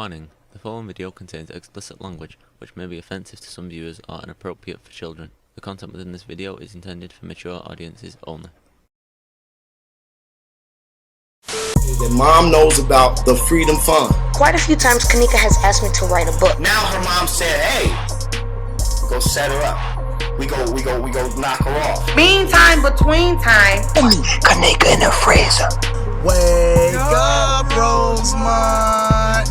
Warning, the following video contains explicit language which may be offensive to some viewers or inappropriate for children. The content within this video is intended for mature audiences only. That mom knows about the Freedom Fund. Quite a few times Kenneka has asked me to write a book. Now her mom said, hey, go set her up. We go knock her off. Meantime, between time. Kenneka in the freezer. Wake up, Rosemont.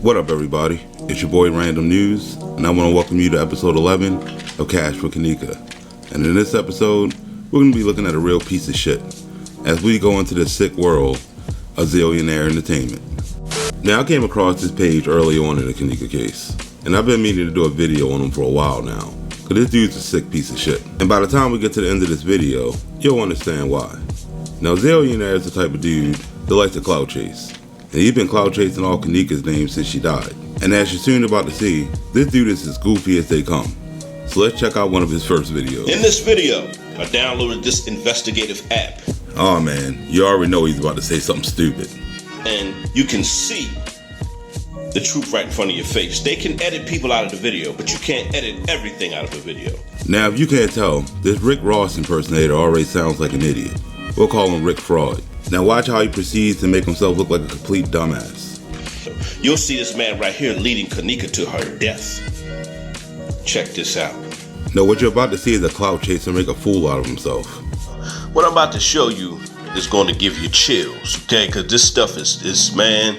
What up, everybody? It's your boy Random News, and I want to welcome you to episode 11 of Cash for Kenneka. And in this episode, we're going to be looking at a real piece of shit as we go into the sick world of Zillionaire entertainment. Now, I came across this page early on in the Kenneka case, and I've been meaning to do a video on him for a while now, because this dude's a sick piece of shit. And by the time we get to the end of this video, you'll understand why. Now, Zillionaire is the type of dude that likes to clout chase. And he's been clout chasing all Kenneka's names since she died. And as you're soon about to see, this dude is as goofy as they come. So let's check out one of his first videos. In this video, I downloaded this investigative app. Oh man, you already know he's about to say something stupid. And you can see the truth right in front of your face. They can edit people out of the video, but you can't edit everything out of a video. Now, if you can't tell, this Rick Ross impersonator already sounds like an idiot. We'll call him Rick Fraud. Now watch how he proceeds to make himself look like a complete dumbass. So you'll see this man right here leading Kenneka to her death. Check this out. Now what you're about to see is a clout chaser make a fool out of himself. What I'm about to show you is going to give you chills, okay? Because this stuff is, man,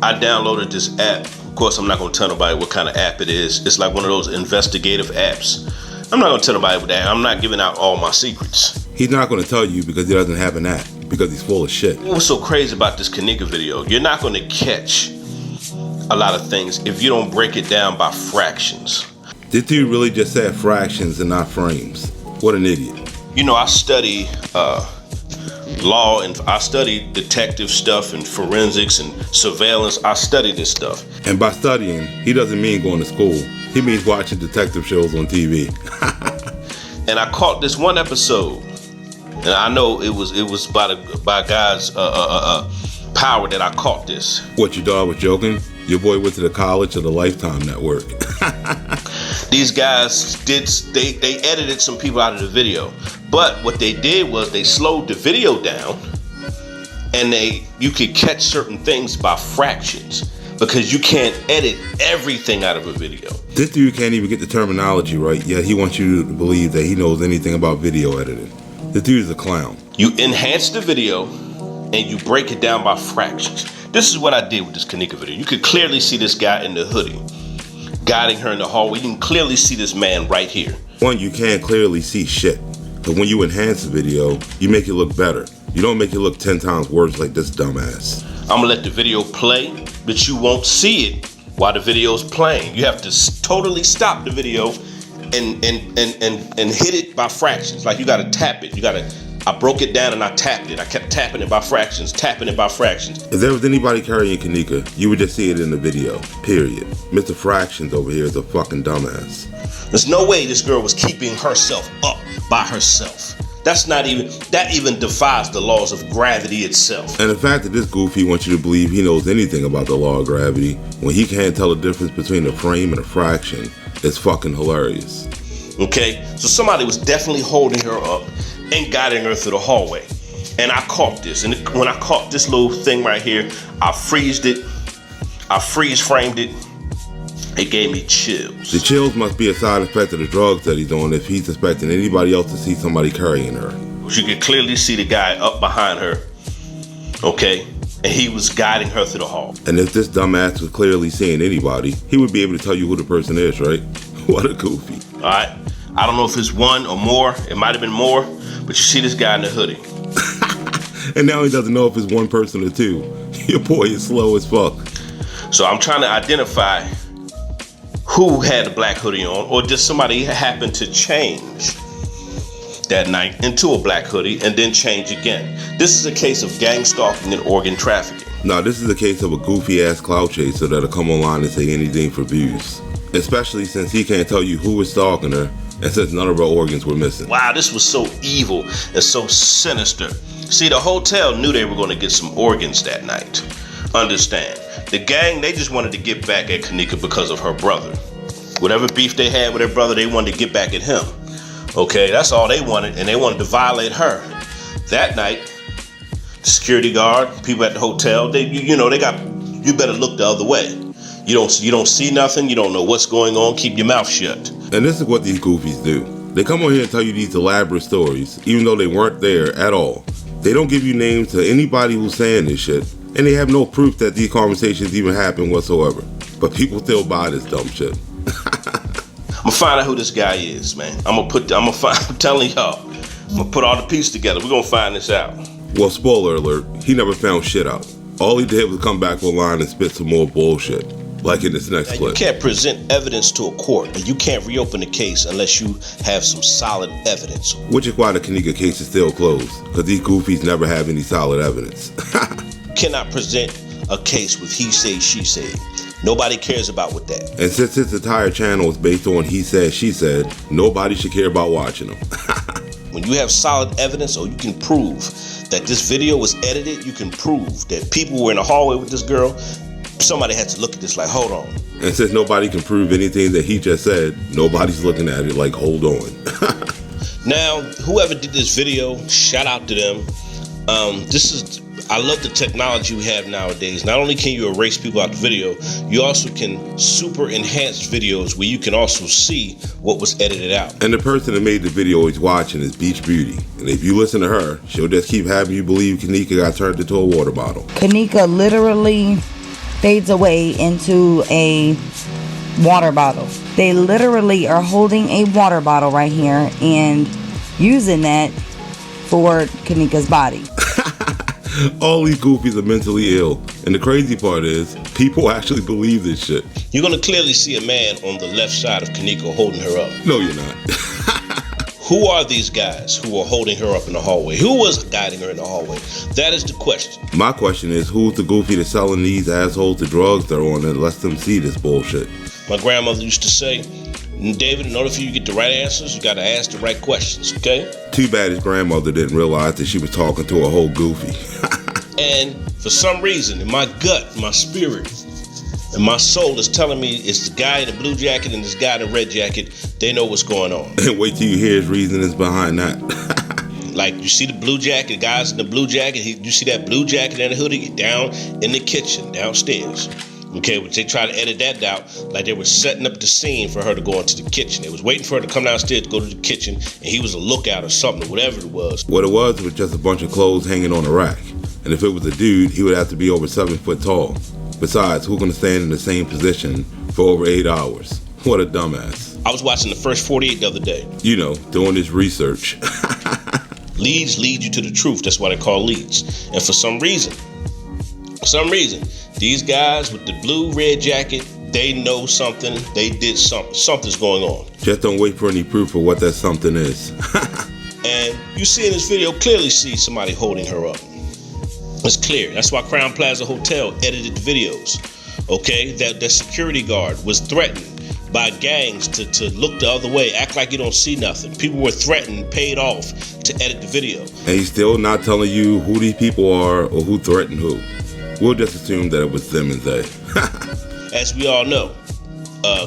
I downloaded this app. Of course, I'm not going to tell nobody what kind of app it is. It's like one of those investigative apps. I'm not going to tell nobody what that. I'm not giving out all my secrets. He's not going to tell you because he doesn't have an app, because he's full of shit. What's so crazy about this Kenneka video, you're not going to catch a lot of things if you don't break it down by fractions. This dude really just said fractions and not frames. What an idiot. You know, I study law and I study detective stuff and forensics and surveillance. I study this stuff. And by studying, he doesn't mean going to school. He means watching detective shows on TV. And I caught this one episode, and I know it was by God's power that I caught this. What, your dog was joking? Your boy went to the college of the Lifetime Network. These guys they edited some people out of the video, but what they did was they slowed the video down, and you could catch certain things by fractions because you can't edit everything out of a video. This dude can't even get the terminology right, yet he wants you to believe that he knows anything about video editing. This dude is a clown. You enhance the video and you break it down by fractions. This is what I did with this Kenneka video. You could clearly see this guy in the hoodie guiding her in the hallway. You can clearly see this man right here. One, you can't clearly see shit. But when you enhance the video, you make it look better. You don't make it look 10 times worse like this dumbass. I'm gonna let the video play, but you won't see it while the video's playing. You have to totally stop the video and hit it by fractions. Like you gotta tap it. I broke it down and I tapped it. I kept tapping it by fractions, tapping it by fractions. If there was anybody carrying Kenneka, you would just see it in the video, period. Mr. Fractions over here is a fucking dumbass. There's no way this girl was keeping herself up by herself. That even defies the laws of gravity itself. And the fact that this goofy wants you to believe he knows anything about the law of gravity when he can't tell the difference between a frame and a fraction is fucking hilarious. Okay, so somebody was definitely holding her up and guiding her through the hallway. And I caught this. And when I caught this little thing right here, I freeze framed it. It gave me chills. The chills must be a side effect of the drugs that he's on if he's expecting anybody else to see somebody carrying her. You could clearly see the guy up behind her, okay? And he was guiding her through the hall. And if this dumbass was clearly seeing anybody, he would be able to tell you who the person is, right? What a goofy. All right, I don't know if it's one or more. It might have been more, but you see this guy in the hoodie. And now he doesn't know if it's one person or two. Your boy is slow as fuck. So I'm trying to identify who had a black hoodie on, or did somebody happen to change that night into a black hoodie and then change again? This is a case of gang stalking and organ trafficking. No, this is a case of a goofy ass clout chaser that'll come online and say anything for views. Especially since he can't tell you who was stalking her and since none of her organs were missing. Wow, this was so evil and so sinister. See, the hotel knew they were going to get some organs that night. Understand? The gang, they just wanted to get back at Kenneka because of her brother. Whatever beef they had with their brother, they wanted to get back at him. Okay, that's all they wanted, and they wanted to violate her. That night, the security guard, people at the hotel, they got, you better look the other way. You don't see nothing, you don't know what's going on, keep your mouth shut. And this is what these goofies do. They come on here and tell you these elaborate stories, even though they weren't there at all. They don't give you names to anybody who's saying this shit, and they have no proof that these conversations even happen whatsoever. But people still buy this dumb shit. I'm gonna find out who this guy is, man. I'm telling y'all, I'm gonna put all the pieces together. We're gonna find this out. Well, spoiler alert, he never found shit out. All he did was come back online and spit some more bullshit, like in this next Now, clip. you can't present evidence to a court, and you can't reopen the case unless you have some solid evidence. Which is why the Kenneka case is still closed, because these goofies never have any solid evidence. You cannot present a case with he say, she said. Nobody cares about what that. And since this entire channel is based on he said, she said, nobody should care about watching them. When you have solid evidence, or you can prove that this video was edited, you can prove that people were in the hallway with this girl, somebody had to look at this like, hold on. And since nobody can prove anything that he just said, nobody's looking at it like, hold on. Now, whoever did this video, shout out to them. I love the technology we have nowadays. Not only can you erase people out the video, you also can super enhance videos where you can also see what was edited out. And the person that made the video he's watching is Beach Beauty. And if you listen to her, she'll just keep having you believe Kenneka got turned into a water bottle. Kenneka literally fades away into a water bottle. They literally are holding a water bottle right here and using that for Kenneka's body. All these goofies are mentally ill. And the crazy part is, people actually believe this shit. You're going to clearly see a man on the left side of Kenneka holding her up. No, you're not. Who are these guys who are holding her up in the hallway? Who was guiding her in the hallway? That is the question. My question is, who's the goofy that's selling these assholes the drugs they're on and lets them see this bullshit? My grandmother used to say, David, in order for you to get the right answers, you got to ask the right questions, okay? Too bad his grandmother didn't realize that she was talking to a whole goofy. And for some reason, in my gut, my spirit, and my soul is telling me it's the guy in the blue jacket and this guy in the red jacket. They know what's going on. And wait till you hear his reasonings behind that. Like, you see the blue jacket, guys in the blue jacket, you see that blue jacket and the hoodie down in the kitchen, downstairs. Okay, but they try to edit that out like they were setting up the scene for her to go into the kitchen. They was waiting for her to come downstairs to go to the kitchen, and he was a lookout or something, or whatever it was. What it was just a bunch of clothes hanging on a rack. And if it was a dude, he would have to be over 7 foot tall. Besides, who's gonna stand in the same position for over 8 hours? What a dumbass. I was watching the first 48 the other day. You know, doing this research. Leads lead you to the truth. That's why they call leads. And for some reason, these guys with the blue-red jacket, they know something. They did something. Something's going on. Just don't wait for any proof of what that something is. And you see in this video, clearly see somebody holding her up. It's clear. That's why Crown Plaza Hotel edited the videos. Okay? That security guard was threatened by gangs to look the other way, act like you don't see nothing. People were threatened, paid off to edit the video. And he's still not telling you who these people are or who threatened who. We'll just assume that it was them and they. As we all know,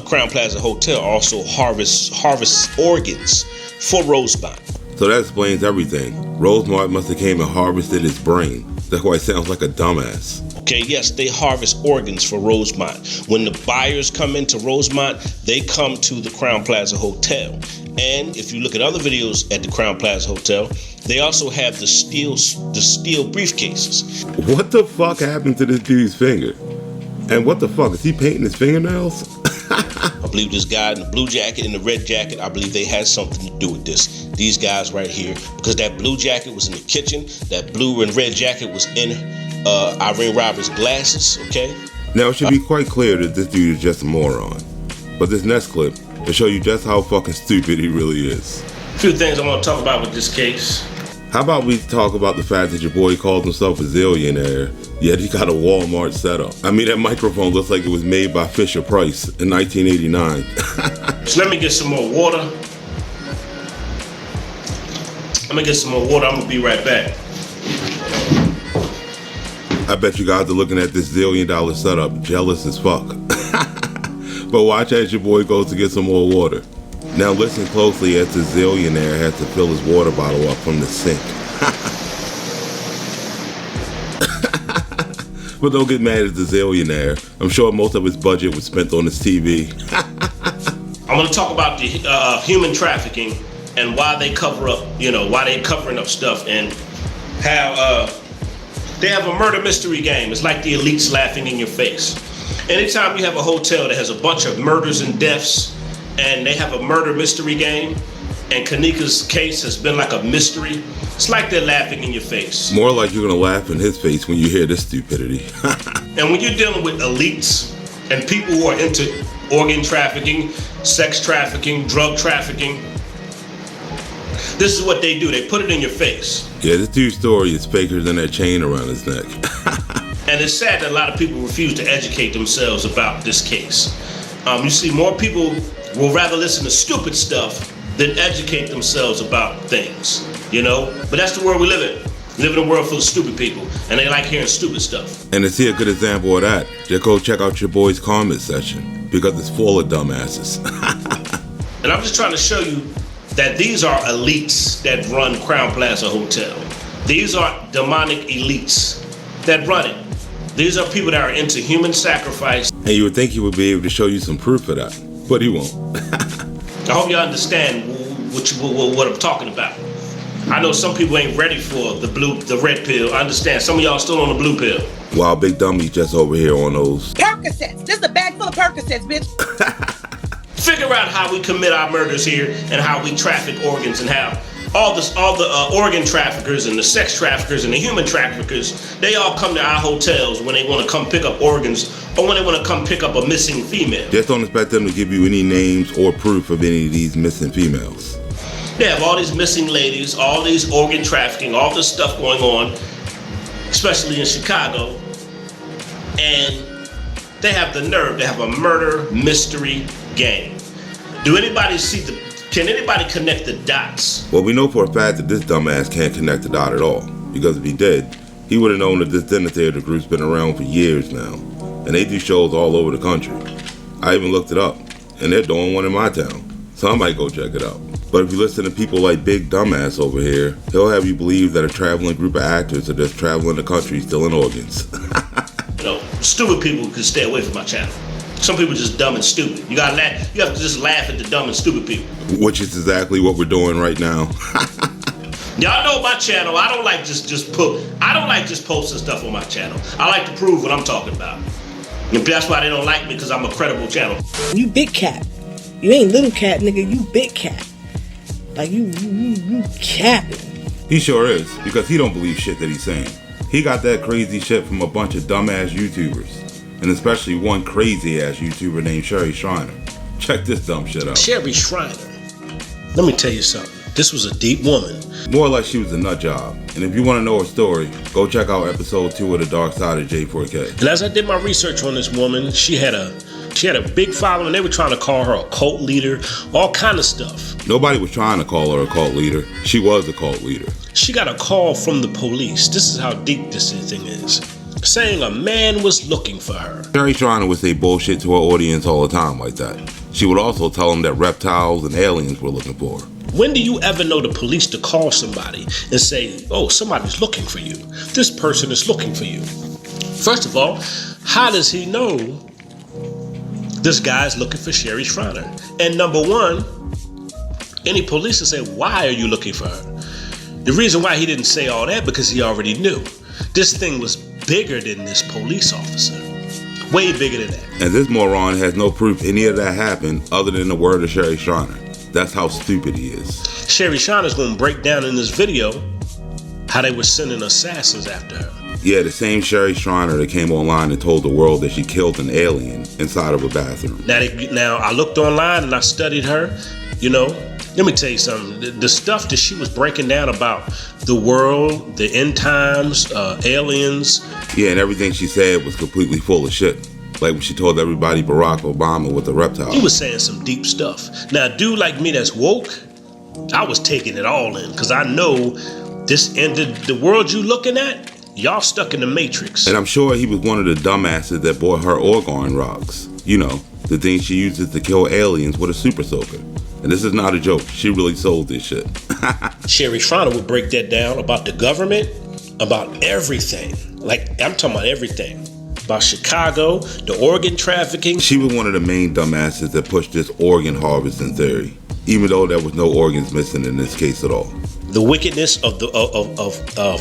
Crown Plaza Hotel also harvests organs for Rosemont. So that explains everything. Rosemont must have came and harvested his brain. That's why he sounds like a dumbass. Okay, yes, they harvest organs for Rosemont. When the buyers come into Rosemont, they come to the Crown Plaza Hotel. And if you look at other videos at the Crown Plaza Hotel, they also have the steel briefcases. What the fuck happened to this dude's finger? And what the fuck, is he painting his fingernails? I believe this guy in the blue jacket and the red jacket, I believe they had something to do with this. These guys right here, because that blue jacket was in the kitchen, that blue and red jacket was in Irene Roberts' glasses, okay? Now, it should be quite clear that this dude is just a moron. But this next clip will show you just how fucking stupid he really is. A few things I want to talk about with this case. How about we talk about the fact that your boy calls himself a zillionaire, yet he got a Walmart setup. I mean, that microphone looks like it was made by Fisher Price in 1989. So let me get some more water. I'm gonna be right back. I bet you guys are looking at this $1 zillion setup jealous as fuck. But watch as your boy goes to get some more water. Now listen closely as the Zillionaire has to fill his water bottle up from the sink. But don't get mad at the Zillionaire. I'm sure most of his budget was spent on his TV. I'm going to talk about the human trafficking and why they cover up, why they covering up stuff, and how they have a murder mystery game. It's like the elites laughing in your face. Anytime you have a hotel that has a bunch of murders and deaths and they have a murder mystery game, and Kenneka's case has been like a mystery, it's like they're laughing in your face. More like you're gonna laugh in his face when you hear this stupidity. And when you're dealing with elites and people who are into organ trafficking, sex trafficking, drug trafficking, this is what they do. They put it in your face. Yeah, this dude's story is faker than that chain around his neck. And it's sad that a lot of people refuse to educate themselves about this case. You see, more people will rather listen to stupid stuff than educate themselves about things, But that's the world we live in. We live in a world full of stupid people, and they like hearing stupid stuff. And to see a good example of that, just go check out your boy's comment section, because it's full of dumbasses. And I'm just trying to show you that these are elites that run Crown Plaza Hotel. These are demonic elites that run it. These are people that are into human sacrifice. And you would think he would be able to show you some proof of that, but he won't. I hope you understand what I'm talking about. I know some people ain't ready for the red pill. I understand. Some of y'all still on the blue pill. While Big Dummy's just over here on those Percocets. This is a bag full of Percocets, bitch. Figure out how we commit our murders here and how we traffic organs, and how all the organ traffickers and the sex traffickers and the human traffickers, they all come to our hotels when they want to come pick up organs or when they want to come pick up a missing female. Just don't expect them to give you any names or proof of any of these missing females. They have all these missing ladies, all these organ trafficking, all this stuff going on, especially in Chicago, and they have the nerve to have a murder mystery game. Can anybody connect the dots? Well, we know for a fact that this dumbass can't connect the dot at all, because if he did, he would have known that this dinner theater group's been around for years now, and they do shows all over the country. I even looked it up, and they're doing one in my town, so I might go check it out. But if you listen to people like Big Dumbass over here, he'll have you believe that a traveling group of actors are just traveling the country stealing organs. Stupid people can stay away from my channel. Some people are just dumb and stupid. You have to just laugh at the dumb and stupid people. Which is exactly what we're doing right now. Y'all know my channel. I don't like just posting stuff on my channel. I like to prove what I'm talking about. And that's why they don't like me, because I'm a credible channel. You big cat. You ain't little cat, nigga. You big cat. Like you capping. He sure is, because he don't believe shit that he's saying. He got that crazy shit from a bunch of dumbass YouTubers. And especially one crazy ass YouTuber named Sherry Shriner. Check this dumb shit out. Sherry Shriner. Let me tell you something. This was a deep woman. More like she was a nut job. And if you want to know her story, go check out episode 2 of The Dark Side of J4K. And as I did my research on this woman, she had a big following. They were trying to call her a cult leader, all kind of stuff. Nobody was trying to call her a cult leader. She was a cult leader. She got a call from the police. This is how deep this thing is. Saying a man was looking for her. Sherry Shriner would say bullshit to her audience all the time like that. She would also tell them that reptiles and aliens were looking for her. When do you ever know the police to call somebody and say, oh, somebody's looking for you? This person is looking for you. First of all, how does he know this guy's looking for Sherry Shriner? And number one, any police will say, why are you looking for her? The reason why he didn't say all that, because he already knew. This thing was bigger than this police officer. Way bigger than that. And this moron has no proof any of that happened other than the word of Sherry Shriner. That's how stupid he is. Sherry Shriner's going to break down in this video how they were sending assassins after her. Yeah, the same Sherry Shriner that came online and told the world that she killed an alien inside of a bathroom. Now I looked online and I studied her. Let me tell you something. The stuff that she was breaking down about the world, the end times, aliens. Yeah, and everything she said was completely full of shit. Like when she told everybody Barack Obama was a reptile. She was saying some deep stuff. Now, a dude like me that's woke, I was taking it all in, because I know this ended. The world you looking at, y'all stuck in the Matrix. And I'm sure he was one of the dumbasses that bought her orgone rocks. You know, the thing she uses to kill aliens with a super soaker. And this is not a joke. She really sold this shit. Sherry Schreiner would break that down about the government, about everything. Like, I'm talking about everything. About Chicago, the organ trafficking. She was one of the main dumbasses that pushed this organ harvesting theory, even though there was no organs missing in this case at all. The wickedness of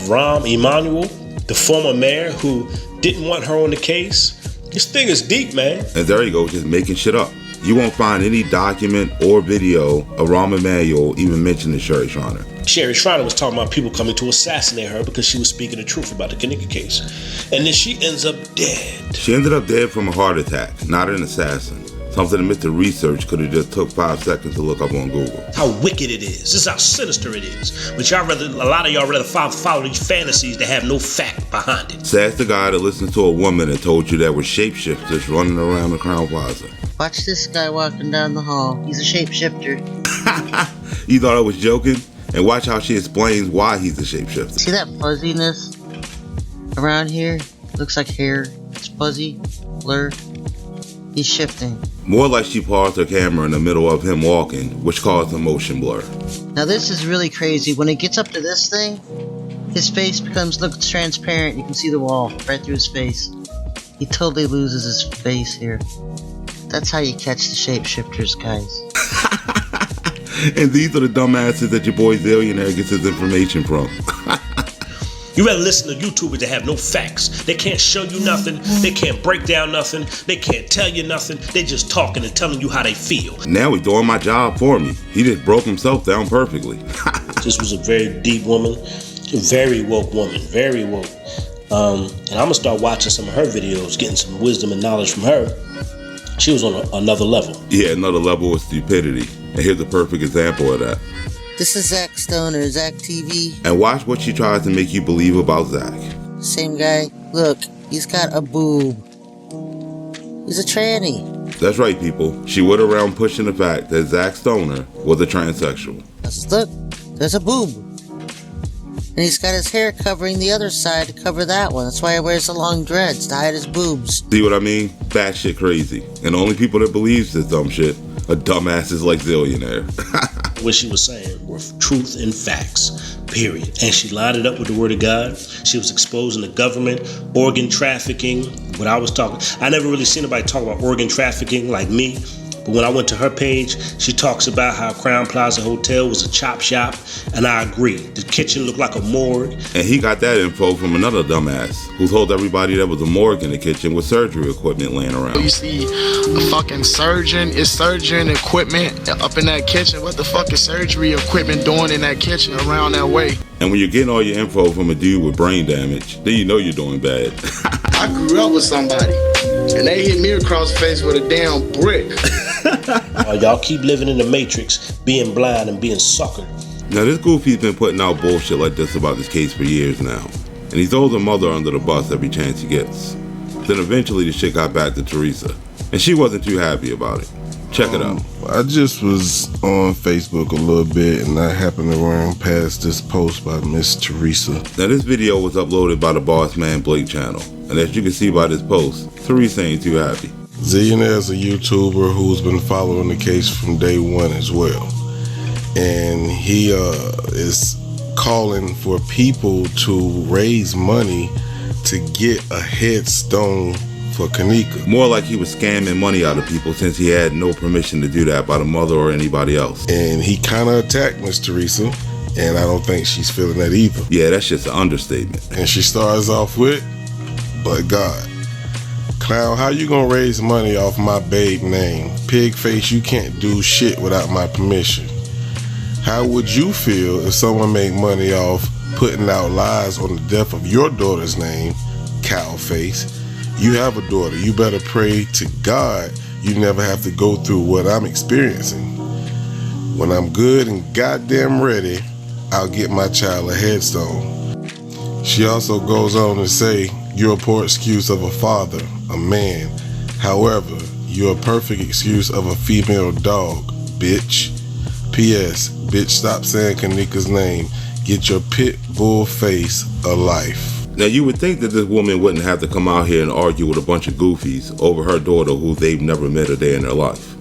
Rahm Emanuel, the former mayor who didn't want her on the case. This thing is deep, man. And there you go, just making shit up. You won't find any document or video of Rahm Emanuel even mentioning Sherry Schreiner. Sherry Schreiner was talking about people coming to assassinate her because she was speaking the truth about the Kenneka case. And then she ends up dead. She ended up dead from a heart attack, not an assassin. Something that Mr. Research could have just took 5 seconds to look up on Google. How wicked it is. This is how sinister it is. But a lot of y'all rather follow these fantasies that have no fact behind it. So that's the guy that listened to a woman that told you there were shapeshifters running around the Crown Plaza. Watch this guy walking down the hall. He's a shapeshifter. You thought I was joking? And watch how she explains why he's a shapeshifter. See that fuzziness around here? Looks like hair. It's fuzzy, blur. He's shifting. More like she paused her camera in the middle of him walking, which caused a motion blur. Now this is really crazy. When it gets up to this thing, his face looks transparent. You can see the wall right through his face. He totally loses his face here. That's how you catch the shapeshifters, guys. And these are the dumbasses that your boy Zillionaire gets his information from. You rather listen to YouTubers that have no facts. They can't show you nothing. They can't break down nothing. They can't tell you nothing. They just talking and telling you how they feel. Now he's doing my job for me. He just broke himself down perfectly. This was a very deep woman, a very woke woman, very woke. And I'm gonna start watching some of her videos, getting some wisdom and knowledge from her. She was on another level. Yeah, another level of stupidity. And here's a perfect example of that. This is Zach Stoner, Zach TV. And watch what she tries to make you believe about Zach. Same guy. Look, he's got a boob. He's a tranny. That's right, people. She went around pushing the fact that Zach Stoner was a transsexual. Look, there's a boob. And he's got his hair covering the other side to cover that one. That's why he wears the long dreads, to hide his boobs. See what I mean? Batshit crazy. And the only people that believes this dumb shit are dumbasses like Zillionaire. What she was saying were truth and facts, period. And she lined it up with the word of God. She was exposing the government, organ trafficking. What I was talking, I never really seen anybody talk about organ trafficking like me. But when I went to her page, she talks about how Crown Plaza Hotel was a chop shop, and I agree. The kitchen looked like a morgue. And he got that info from another dumbass who told everybody there was a morgue in the kitchen with surgery equipment laying around. You see a fucking surgeon, it's surgeon equipment up in that kitchen. What the fuck is surgery equipment doing in that kitchen around that way? And when you're getting all your info from a dude with brain damage, then you know you're doing bad. I grew up with somebody, and they hit me across the face with a damn brick. Y'all keep living in the Matrix, being blind and being suckered. Now this goofy's been putting out bullshit like this about this case for years now. And he throws her mother under the bus every chance he gets. Then eventually the shit got back to Teresa. And she wasn't too happy about it. Check it out. I just was on Facebook a little bit and I happened to run past this post by Miss Teresa. Now this video was uploaded by the Boss Man Blake channel. And as you can see by this post, Teresa ain't too happy. Zillionaire is a YouTuber who's been following the case from day one as well. And he is calling for people to raise money to get a headstone for Kenneka. More like he was scamming money out of people since he had no permission to do that by the mother or anybody else. And he kind of attacked Miss Teresa, and I don't think she's feeling that either. Yeah, that's just an understatement. And she starts off with, but God. Clown, how you gonna raise money off my babe name? Pig face, you can't do shit without my permission. How would you feel if someone made money off putting out lies on the death of your daughter's name? Cow face. You have a daughter. You better pray to God you never have to go through what I'm experiencing. When I'm good and goddamn ready, I'll get my child a headstone. She also goes on to say, you're a poor excuse of a father, a man. However, you're a perfect excuse of a female dog, bitch. P.S. Bitch, stop saying Kenneka's name. Get your pit bull face a life. Now, you would think that this woman wouldn't have to come out here and argue with a bunch of goofies over her daughter who they've never met a day in their life.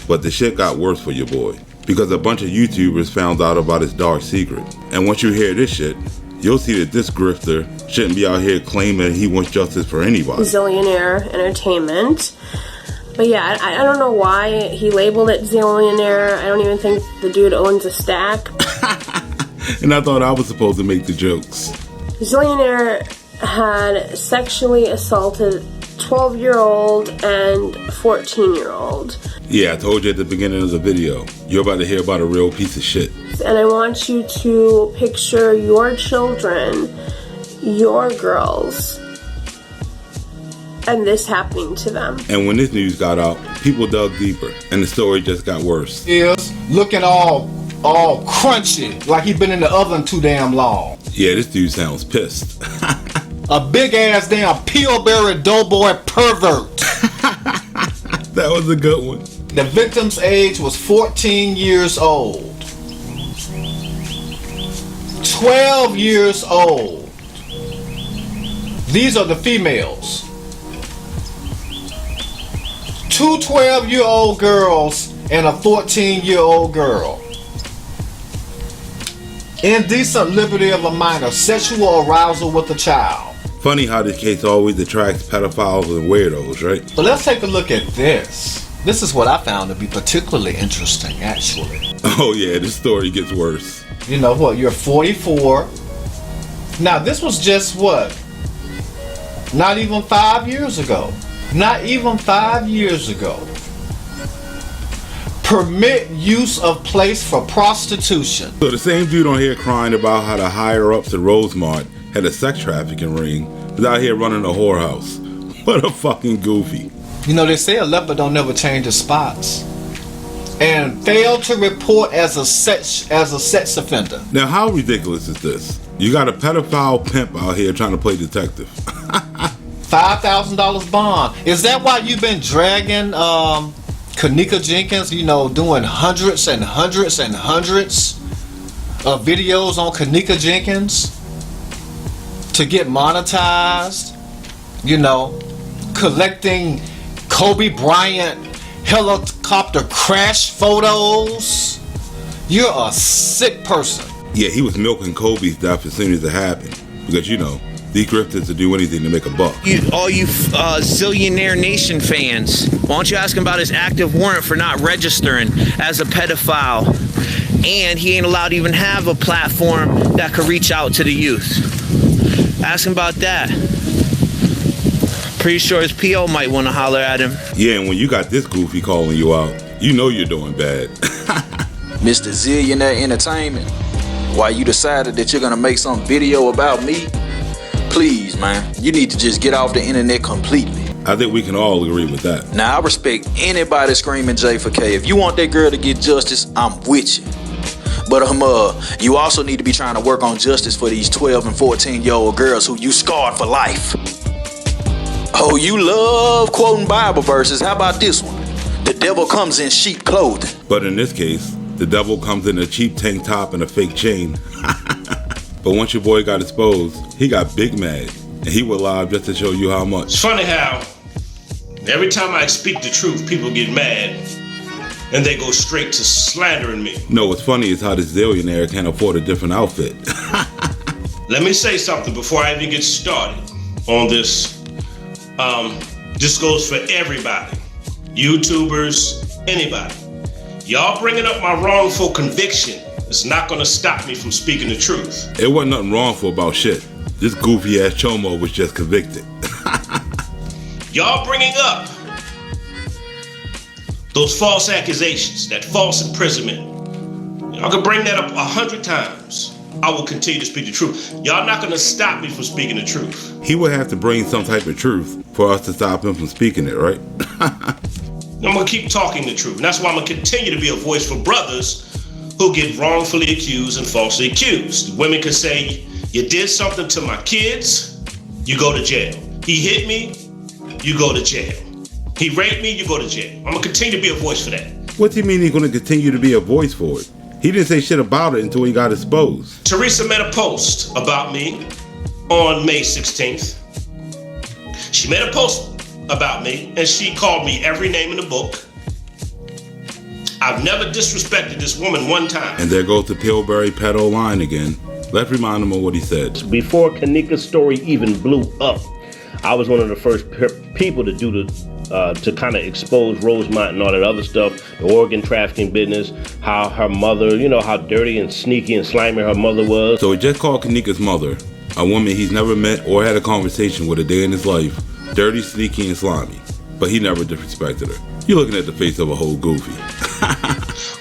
But the shit got worse for your boy, because a bunch of YouTubers found out about his dark secret. And once you hear this shit, you'll see that this grifter shouldn't be out here claiming he wants justice for anybody. Zillionaire Entertainment. But yeah, I don't know why he labeled it Zillionaire. I don't even think the dude owns a stack. And I thought I was supposed to make the jokes. Zillionaire had sexually assaulted 12-year-old and 14-year-old. Yeah, I told you at the beginning of the video, you're about to hear about a real piece of shit. And I want you to picture your children, your girls, and this happening to them. And when this news got out, people dug deeper, and the story just got worse. Is looking all crunchy, like he been in the oven too damn long. Yeah, this dude sounds pissed. A big ass damn Pillsbury Doughboy pervert. That was a good one. The victim's age was 14 years old. 12 years old. These are the females. 2 12-year-old girls and a 14-year-old girl. Indecent liberty of a minor, sexual arousal with a child. Funny how this case always attracts pedophiles and weirdos, right? But let's take a look at this. This is what I found to be particularly interesting, actually. Oh yeah, this story gets worse. You know what, you're 44. Now this was just what? Not even 5 years ago. Not even 5 years ago. Permit use of place for prostitution. So the same dude on here crying about how the higher ups at Rosemart had a sex trafficking ring is out here running a whorehouse. What a fucking goofy. You know, they say a leopard don't never change his spots. And failed to report as a sex offender. Now how ridiculous is this? You got a pedophile pimp out here trying to play detective. $5,000 bond. Is that why you've been dragging Kenneka Jenkins, you know, doing hundreds and hundreds and hundreds of videos on Kenneka Jenkins to get monetized, you know, collecting Kobe Bryant helicopter crash photos? You're a sick person. Yeah, he was milking Kobe's death as soon as it happened. Because, you know, these grifters will do anything to make a buck. All you Zillionaire Nation fans, why don't you ask him about his active warrant for not registering as a pedophile? And he ain't allowed to even have a platform that could reach out to the youth. Ask him about that. Pretty sure his PO might want to holler at him. Yeah, and when you got this goofy calling you out, you know you're doing bad. Mr. Zillionaire Entertainment, why you decided that you're gonna make some video about me? Please, man, you need to just get off the internet completely. I think we can all agree with that. Now, I respect anybody screaming J for K. If you want that girl to get justice, I'm with you. But you also need to be trying to work on justice for these 12 and 14-year-old girls who you scarred for life. Oh, you love quoting Bible verses. How about this one? The devil comes in sheep clothing. But in this case, the devil comes in a cheap tank top and a fake chain. But once your boy got exposed, he got big mad. And he went live just to show you how much. It's funny how every time I speak the truth, people get mad. And they go straight to slandering me. No, what's funny is how this Zillionaire can't afford a different outfit. Let me say something before I even get started on this. This goes for everybody. YouTubers, anybody. Y'all bringing up my wrongful conviction is not gonna stop me from speaking the truth. It wasn't nothing wrongful about shit. This goofy ass chomo was just convicted. Y'all bringing up those false accusations, that false imprisonment. Y'all can bring that up 100 times. I will continue to speak the truth. Y'all not gonna stop me from speaking the truth. He would have to bring some type of truth for us to stop him from speaking it, right? I'm gonna keep talking the truth. And that's why I'm gonna continue to be a voice for brothers who get wrongfully accused and falsely accused. Women can say, you did something to my kids, you go to jail. He hit me, you go to jail. He raped me, you go to jail. I'm gonna continue to be a voice for that. What do you mean he's gonna continue to be a voice for it? He didn't say shit about it until he got exposed. Teresa made a post about me on May 16th. She made a post about me, and she called me every name in the book. I've never disrespected this woman one time. And there goes the Pillsbury pedo line again. Let's remind him of what he said. Before Kenneka's story even blew up, I was one of the first people to do to kind of expose Rosemont and all that other stuff, the organ trafficking business, how her mother, you know, how dirty and sneaky and slimy her mother was. So he just called Kenneka's mother, a woman he's never met or had a conversation with a day in his life, dirty, sneaky, and slimy. But he never disrespected her. You're looking at the face of a whole goofy.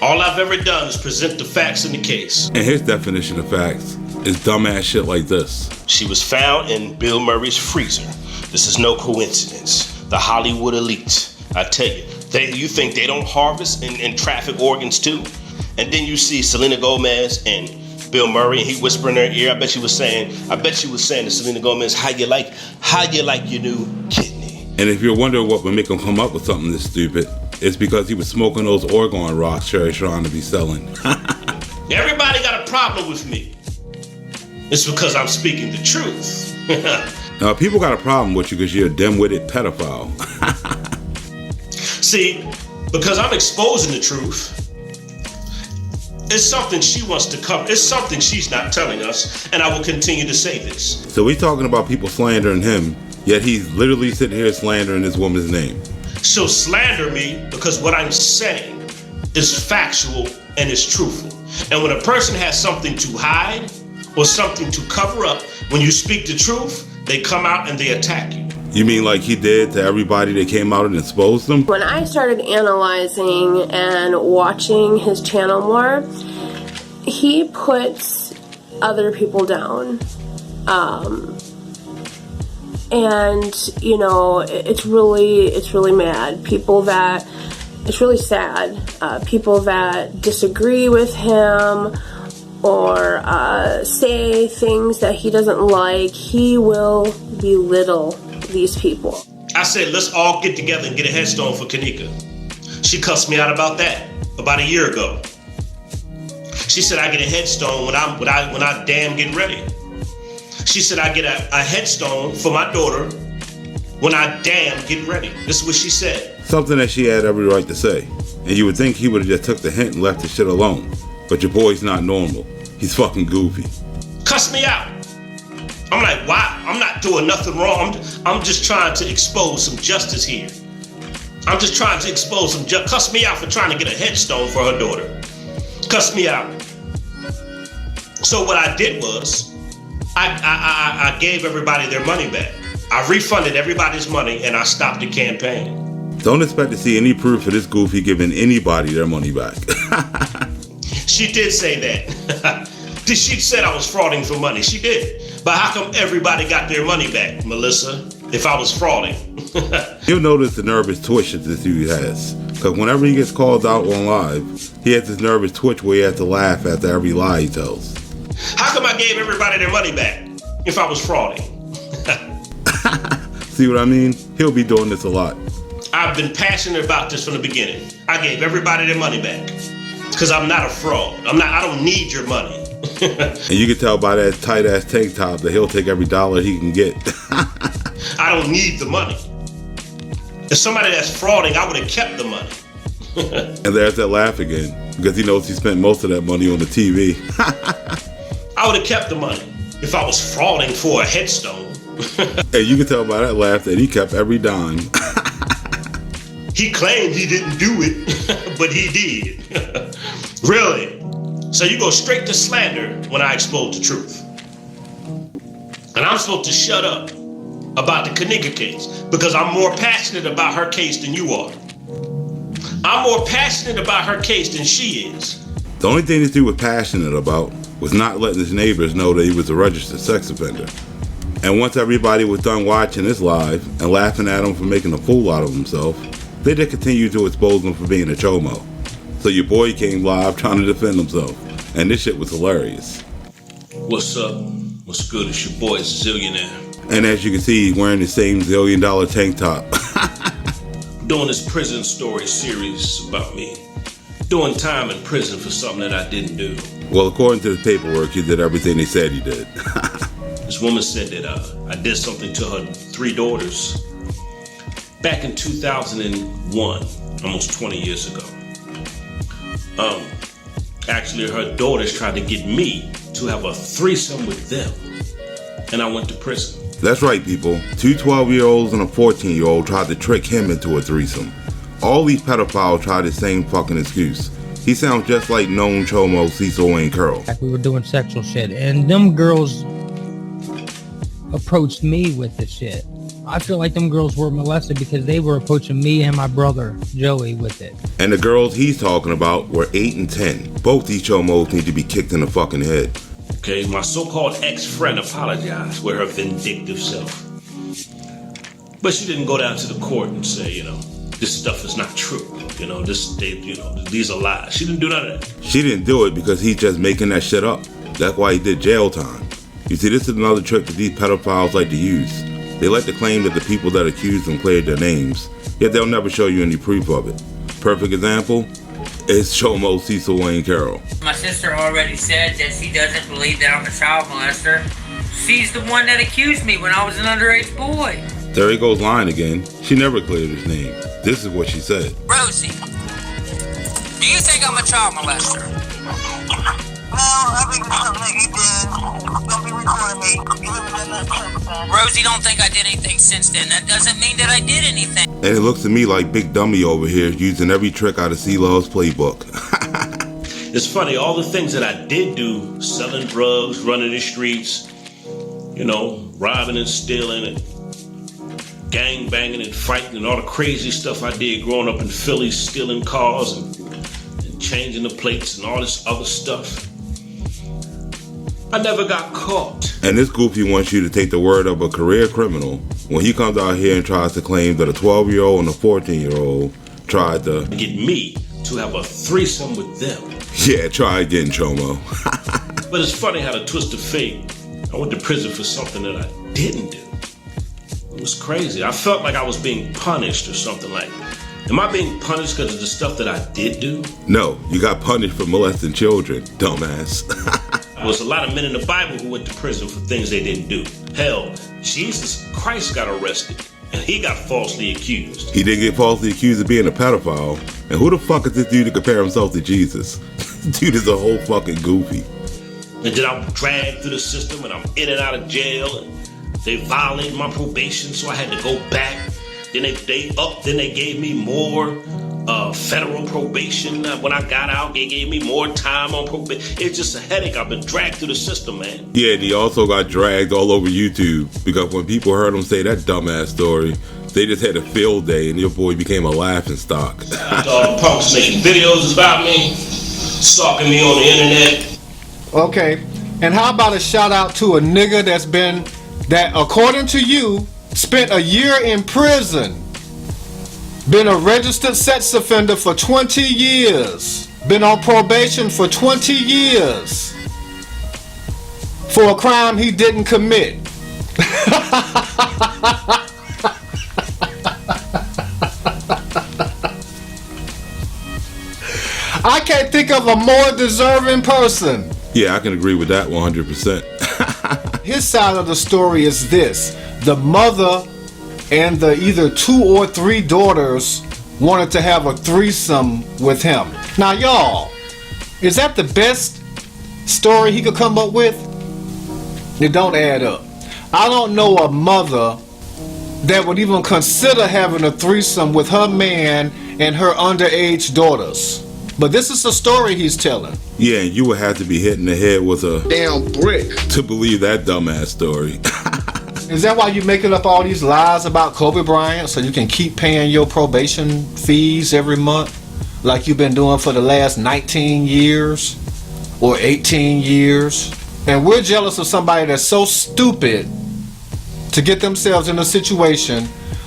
All I've ever done is present the facts in the case. And his definition of facts is dumbass shit like this. She was found in Bill Murray's freezer. This is no coincidence. The Hollywood elite, I tell you, you think they don't harvest and traffic organs too? And then you see Selena Gomez and Bill Murray, and he whispered in her ear. I bet she was saying to Selena Gomez, how you like your new kidney? And if you're wondering what would make him come up with something this stupid, it's because he was smoking those Oregon rocks Sherry's trying to be selling. Everybody got a problem with me. It's because I'm speaking the truth. Now, people got a problem with you because you're a dim-witted pedophile. See, because I'm exposing the truth, it's something she wants to cover. It's something she's not telling us, and I will continue to say this. So we're talking about people slandering him, yet he's literally sitting here slandering this woman's name. She'll slander me because what I'm saying is factual and is truthful. And when a person has something to hide or something to cover up, when you speak the truth, they come out and they attack you. You mean like he did to everybody that came out and exposed them? When I started analyzing and watching his channel more, he puts other people down. And, you know, it's really mad. It's really sad. People that disagree with him or say things that he doesn't like, he will belittle these people. I said, let's all get together and get a headstone for Kenneka. She cussed me out about that about a year ago. She said I get a headstone when I damn get ready. She said I get a headstone for my daughter when I damn get ready. This is what she said. Something that she had every right to say. And you would think he would have just took the hint and left the shit alone. But your boy's not normal. He's fucking goofy. Cuss me out. I'm like, why? I'm not doing nothing wrong. I'm just trying to expose some justice here. I'm just trying to expose some justice. Cuss me out for trying to get a headstone for her daughter. Cuss me out. So what I did was, I gave everybody their money back. I refunded everybody's money and I stopped the campaign. Don't expect to see any proof of this goofy giving anybody their money back. She did say that. She said I was frauding for money. She did. But how come everybody got their money back, Melissa, if I was frauding? You'll notice the nervous twitch that this dude has. Because whenever he gets called out on live, he has this nervous twitch where he has to laugh after every lie he tells. How come I gave everybody their money back if I was frauding? See what I mean? He'll be doing this a lot. I've been passionate about this from the beginning. I gave everybody their money back because I'm not a fraud. I don't need your money. And you can tell by that tight ass tank top that he'll take every dollar he can get. I don't need the money. If somebody that's frauding, I would have kept the money. And there's that laugh again, because he knows he spent most of that money on the TV. I would have kept the money if I was frauding for a headstone. And you can tell by that laugh that he kept every dime. He claimed he didn't do it, but he did. Really? So you go straight to slander when I expose the truth. And I'm supposed to shut up about the Kenneka case because I'm more passionate about her case than you are. I'm more passionate about her case than she is. The only thing this dude was passionate about was not letting his neighbors know that he was a registered sex offender. And once everybody was done watching this live and laughing at him for making a fool out of himself, they did continue to expose him for being a chomo. So your boy came live trying to defend himself. And this shit was hilarious. What's up? What's good? It's your boy Zillionaire. And as you can see, he's wearing the same $1 zillion tank top. Doing this prison story series about me. Doing time in prison for something that I didn't do. Well, according to the paperwork, he did everything they said he did. This woman said that I did something to her 3 daughters back in 2001, almost 20 years ago. Actually, her daughters tried to get me to have a threesome with them, and I went to prison. That's right, people. 2 12-year-olds and a 14-year-old tried to trick him into a threesome. All these pedophiles try the same fucking excuse. He sounds just like known chomo Cecil Wayne Curl. Like we were doing sexual shit, and them girls approached me with the shit. I feel like them girls were molested because they were approaching me and my brother Joey with it. And the girls he's talking about were 8 and 10. Both these chomos need to be kicked in the fucking head. Okay, my so-called ex-friend apologized with her vindictive self. But she didn't go down to the court and say, you know, this stuff is not true. You know, these are lies. She didn't do none of that. She didn't do it because he's just making that shit up. That's why he did jail time. You see, this is another trick that these pedophiles like to use. They like to claim that the people that accuse them cleared their names, yet they'll never show you any proof of it. Perfect example is Chomo Cecil Wayne Carroll. My sister already said that she doesn't believe that I'm a child molester. She's the one that accused me when I was an underage boy. There he goes lying again. She never cleared his name. This is what she said. Rosie, do you think I'm a child molester? No, I think it's something that you did. Don't be recording me. You haven't done nothing since then. Rosie don't think I did anything since then. That doesn't mean that I did anything. And it looks to me like Big Dummy over here using every trick out of C-Love's playbook. It's funny, all the things that I did do, selling drugs, running the streets, you know, robbing and stealing and gang banging and fighting and all the crazy stuff I did growing up in Philly, stealing cars and changing the plates and all this other stuff. I never got caught. And this goofy wants you to take the word of a career criminal when he comes out here and tries to claim that a 12-year-old and a 14-year-old tried to get me to have a threesome with them. Yeah, try again, Chomo. But it's funny how the twist of fate, I went to prison for something that I didn't do. It was crazy. I felt like I was being punished or something like that. Am I being punished because of the stuff that I did do? No, you got punished for molesting children, dumbass. There was a lot of men in the Bible who went to prison for things they didn't do. Hell, Jesus Christ got arrested, and he got falsely accused. He did get falsely accused of being a pedophile. And who the fuck is this dude to compare himself to Jesus? Dude is a whole fucking goofy. And then I'm dragged through the system, and I'm in and out of jail, and they violated my probation, so I had to go back. Then they gave me more federal probation. When I got out, they gave me more time on probation. It's just a headache. I've been dragged through the system, man. Yeah, and he also got dragged all over YouTube because when people heard him say that dumbass story, they just had a field day and your boy became a laughing stock. All the punks making videos about me, stalking me on the internet. Okay, and how about a shout out to a nigga that according to you, spent a year in prison, been a registered sex offender for 20 years, been on probation for 20 years for a crime he didn't commit. I can't think of a more deserving person. Yeah, I can agree with that 100%. His side of the story is this. The mother and the either 2 or 3 daughters wanted to have a threesome with him. Now, y'all, is that the best story he could come up with? It don't add up. I don't know a mother that would even consider having a threesome with her man and her underage daughters. But this is the story he's telling. Yeah, and you would have to be hit in the head with a damn brick to believe that dumbass story. Is that why you're making up all these lies about Kobe Bryant so you can keep paying your probation fees every month like you've been doing for the last 19 years or 18 years? And we're jealous of somebody that's so stupid to get themselves in a situation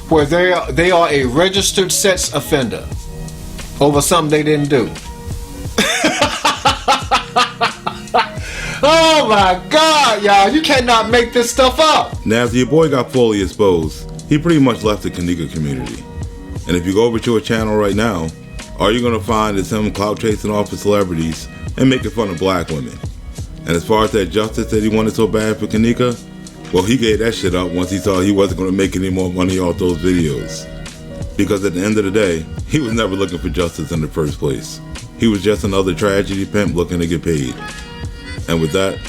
where they are a registered sex offender over something they didn't do. Oh my God, y'all, you cannot make this stuff up. Now, after your boy got fully exposed, he pretty much left the Kenneka community. And if you go over to her channel right now, all you're gonna find is him clout chasing off of celebrities and making fun of black women. And as far as that justice that he wanted so bad for Kenneka, Well, he gave that shit up once he saw he wasn't going to make any more money off those videos. Because at the end of the day, he was never looking for justice in the first place. He was just another tragedy pimp looking to get paid. And with that,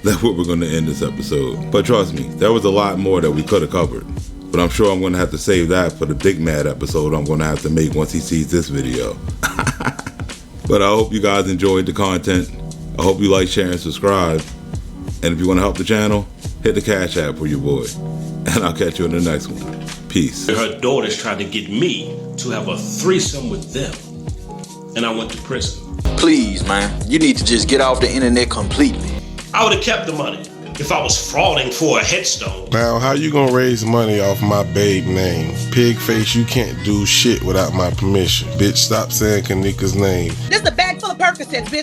that's where we're going to end this episode. But trust me, there was a lot more that we could have covered. But I'm sure I'm going to have to save that for the big mad episode I'm going to have to make once he sees this video. But I hope you guys enjoyed the content. I hope you like, share, and subscribe. And if you want to help the channel, hit the Cash App for your boy. And I'll catch you in the next one. Peace. Her daughters tried to get me to have a threesome with them. And I went to prison. Please, man, you need to just get off the internet completely. I would have kept the money if I was frauding for a headstone. Now, how you gonna raise money off my babe name? Pig face, you can't do shit without my permission. Bitch, stop saying Kenneka's name. This is a bag full of Percocets, bitch.